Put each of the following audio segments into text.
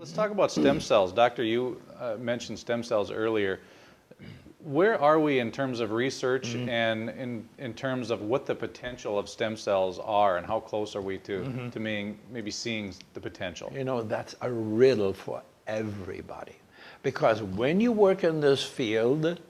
Let's talk about stem cells. Doctor, you mentioned stem cells earlier. Where are we in terms of research and in terms of what the potential of stem cells are, and how close are we to maybe seeing the potential? You know, that's a riddle for everybody. Because when you work in this field,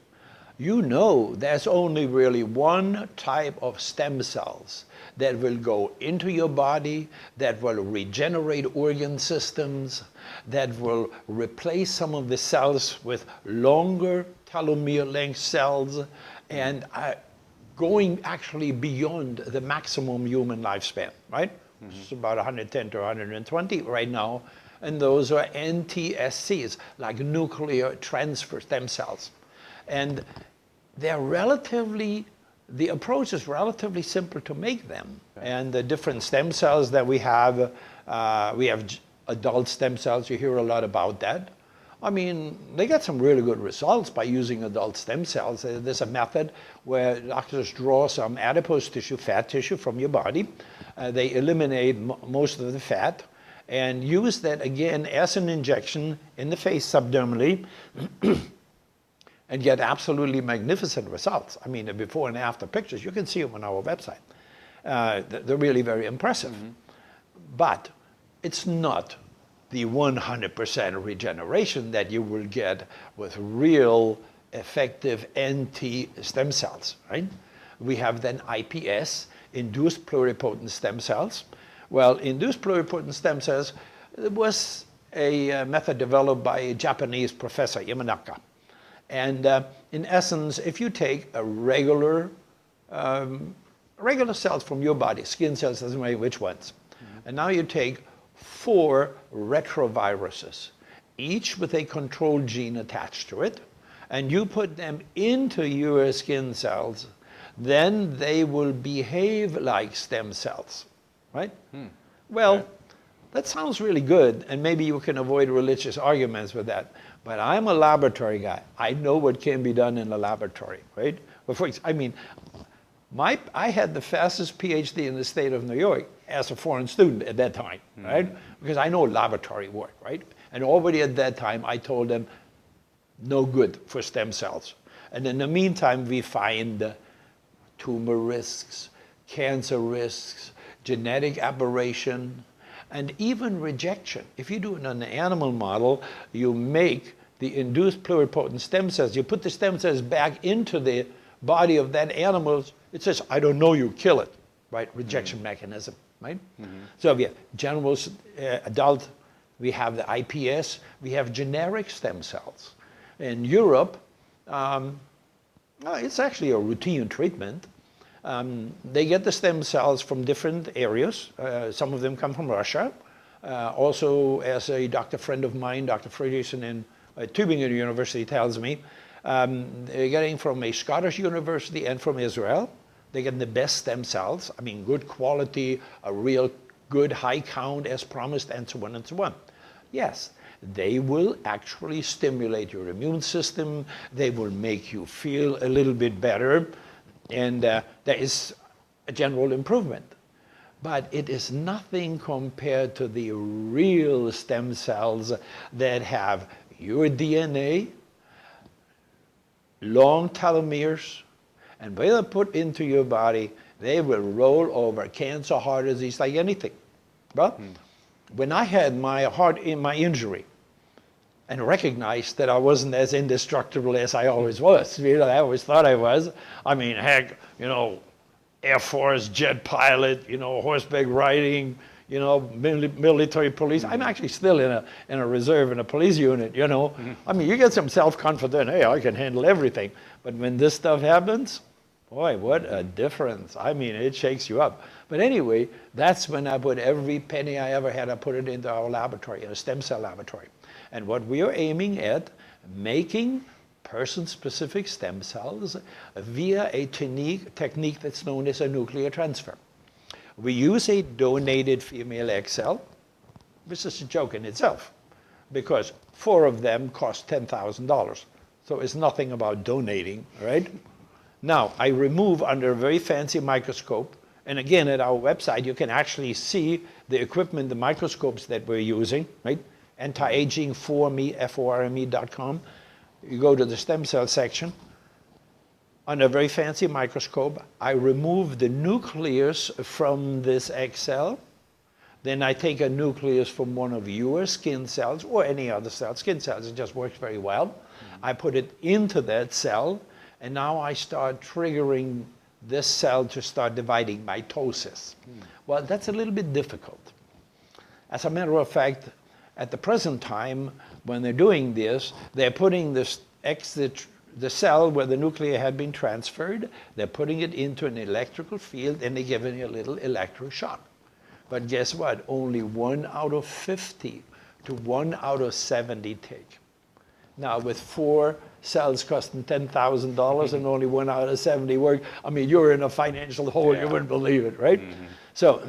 you know there's only really one type of stem cells that will go into your body, that will regenerate organ systems, that will replace some of the cells with longer telomere length cells, and going actually beyond the maximum human lifespan, right? It's about 110 to 120 right now, and those are NTSCs, like nuclear transfer stem cells. And they're relatively, the approach is relatively simple to make them. Okay. And the different stem cells that we have adult stem cells, you hear a lot about that. I mean, they get some really good results by using adult stem cells. There's a method where doctors draw some adipose tissue, fat tissue from your body. They eliminate most of the fat and use that again as an injection in the face subdermally and get absolutely magnificent results. I mean, the before and after pictures, you can see them on our website. They're really very impressive. But it's not the 100% regeneration that you will get with real effective NT stem cells, right? We have then IPS, induced pluripotent stem cells. Well, induced pluripotent stem cells was a method developed by a Japanese professor, Yamanaka. And in essence, if you take a regular cells from your body, skin cells, doesn't matter which ones, and now you take 4 retroviruses, each with a control gene attached to it, and you put them into your skin cells, then they will behave like stem cells, right? Well, okay. That sounds really good, and maybe you can avoid religious arguments with that. But I'm a laboratory guy. I know what can be done in the laboratory, right? I mean, I had the fastest PhD in the state of New York as a foreign student at that time, right? Because I know laboratory work, right? And already at that time, I told them, no good for stem cells. And in the meantime, we find tumor risks, cancer risks, genetic aberration, and even rejection. If you do it in an animal model, you make the induced pluripotent stem cells, you put the stem cells back into the body of that animal, it says, I don't know you, kill it, right? Rejection mechanism, right? So we have general adult, we have the IPS, we have generic stem cells. In Europe, it's actually a routine treatment. They get the stem cells from different areas. Some of them come from Russia. Also, as a doctor friend of mine, Dr. Friedrichsen in Tübingen University tells me, they're getting from a Scottish university and from Israel. They get the best stem cells. I mean, good quality, a real good high count as promised, and so on and so on. Yes, they will actually stimulate your immune system. They will make you feel a little bit better. And there is a general improvement. But it is nothing compared to the real stem cells that have your DNA, long telomeres, and when they're put into your body, they will roll over cancer, heart disease, like anything. Well, when I had my injury, and recognized that I wasn't as indestructible as I always was. You know, I always thought I was. I mean, heck, you know, Air Force, jet pilot, you know, horseback riding, you know, military police. I'm actually still in a reserve in a police unit, you know. I mean, you get some self-confidence, hey, I can handle everything. But when this stuff happens, boy, what a difference. I mean, it shakes you up. But anyway, that's when I put every penny I ever had, I put it into our laboratory, in a stem cell laboratory. And what we are aiming at, making person-specific stem cells via a technique that's known as a nuclear transfer. We use a donated female egg cell, which is a joke in itself, because 4 of them cost $10,000. So it's nothing about donating, right? Now, I remove under a very fancy microscope, and again, at our website, you can actually see the equipment, the microscopes that we're using, right? anti-aging forme, FORME.com. You go to the stem cell section. On a very fancy microscope, I remove the nucleus from this egg cell. Then I take a nucleus from one of your skin cells or any other cell. Skin cells, it just works very well. I put it into that cell, and now I start triggering this cell to start dividing, mitosis. Well, that's a little bit difficult. As a matter of fact, at the present time, when they're doing this, they're putting this the cell where the nuclei had been transferred, they're putting it into an electrical field, and they're giving it a little electric shock. But guess what? Only 1 out of 50 to 1 out of 70 take. Now, with 4 cells costing $10,000 and only 1 out of 70 work, I mean, you're in a financial hole, you wouldn't believe it, right? So,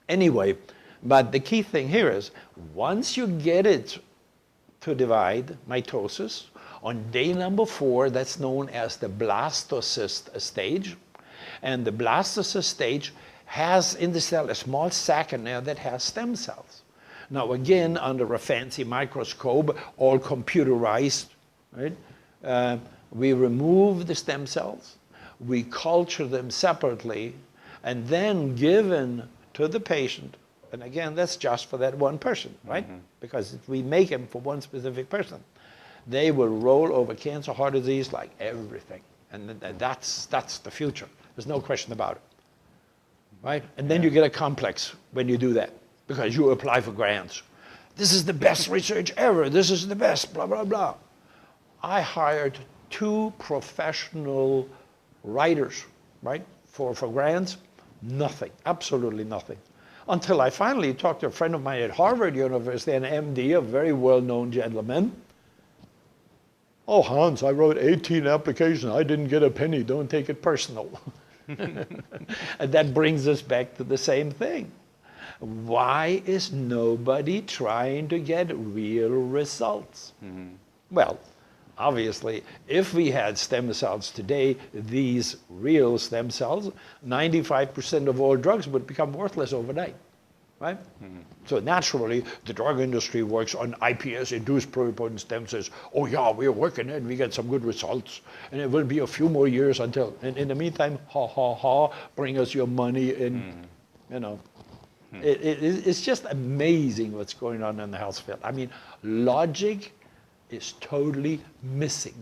anyway, but the key thing here is, once you get it to divide, mitosis, on day number 4, that's known as the blastocyst stage. And the blastocyst stage has in the cell a small sac in there that has stem cells. Now again, under a fancy microscope, all computerized, right? We remove the stem cells, we culture them separately, and then given to the patient. And again, that's just for that one person, right? Because we make them for one specific person. They will roll over cancer, heart disease, like everything. And that's the future. There's no question about it. Right? And then you get a complex when you do that, because you apply for grants. This is the best research ever. This is the best, blah, blah, blah. I hired 2 professional writers, right, for grants. Nothing, absolutely nothing. Until I finally talked to a friend of mine at Harvard University, an MD, a very well-known gentleman. Oh, Hans, I wrote 18 applications. I didn't get a penny. Don't take it personal. And that brings us back to the same thing. Why is nobody trying to get real results? Well, obviously, if we had stem cells today, these real stem cells, 95% of all drugs would become worthless overnight, right? So naturally, the drug industry works on iPS, induced pluripotent stem cells. Oh yeah, we're working it, we get some good results. And it will be a few more years until, and in the meantime, ha, ha, ha, bring us your money and, you know. It's just amazing what's going on in the health field. I mean, logic is totally missing.